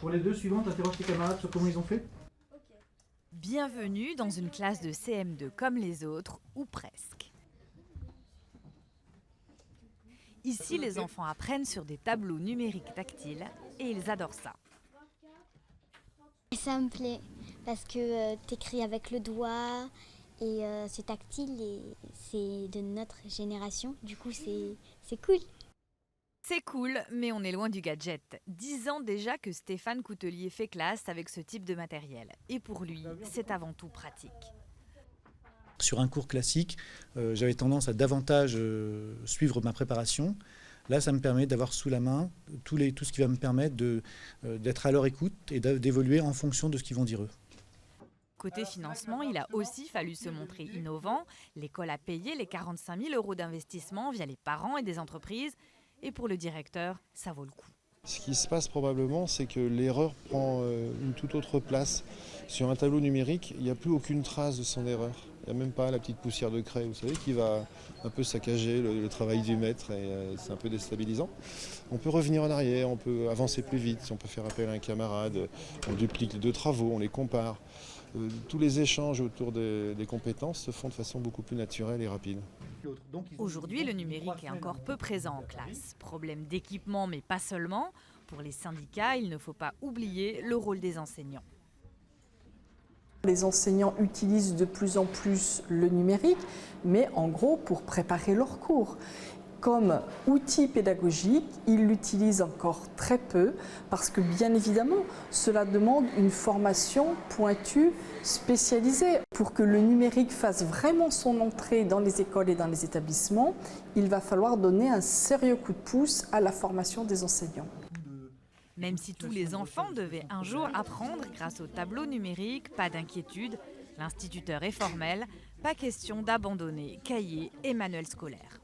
Pour les deux suivantes, interroge tes camarades sur comment ils ont fait. Bienvenue dans une classe de CM2 comme les autres, ou presque. Ici, les enfants apprennent sur des tableaux numériques tactiles et ils adorent ça. Ça me plaît parce que t'écris avec le doigt et c'est tactile et c'est de notre génération. Du coup, c'est cool. C'est cool, mais on est loin du gadget. 10 ans déjà que Stéphane Coutelier fait classe avec ce type de matériel. Et pour lui, c'est avant tout pratique. Sur un cours classique, j'avais tendance à davantage suivre ma préparation. Là, ça me permet d'avoir sous la main tout ce qui va me permettre d'être à leur écoute et d'évoluer en fonction de ce qu'ils vont dire eux. Côté financement, il a aussi fallu se montrer innovant. L'école a payé les 45 000 € d'investissement via les parents et des entreprises. Et pour le directeur, ça vaut le coup. Ce qui se passe probablement, c'est que l'erreur prend une toute autre place. Sur un tableau numérique, il n'y a plus aucune trace de son erreur. Il n'y a même pas la petite poussière de craie, vous savez, qui va un peu saccager le travail du maître et c'est un peu déstabilisant. On peut revenir en arrière, on peut avancer plus vite, on peut faire appel à un camarade, on duplique les deux travaux, on les compare. Tous les échanges autour des compétences se font de façon beaucoup plus naturelle et rapide. Aujourd'hui, le numérique est encore peu présent en classe. Problème d'équipement, mais pas seulement. Pour les syndicats, il ne faut pas oublier le rôle des enseignants. Les enseignants utilisent de plus en plus le numérique, mais en gros pour préparer leurs cours. Comme outil pédagogique, ils l'utilisent encore très peu parce que bien évidemment, cela demande une formation pointue, spécialisée. Pour que le numérique fasse vraiment son entrée dans les écoles et dans les établissements, il va falloir donner un sérieux coup de pouce à la formation des enseignants. Même si tous les enfants devaient un jour apprendre grâce au tableau numérique, pas d'inquiétude, l'instituteur est formel, pas question d'abandonner cahiers et manuels scolaires.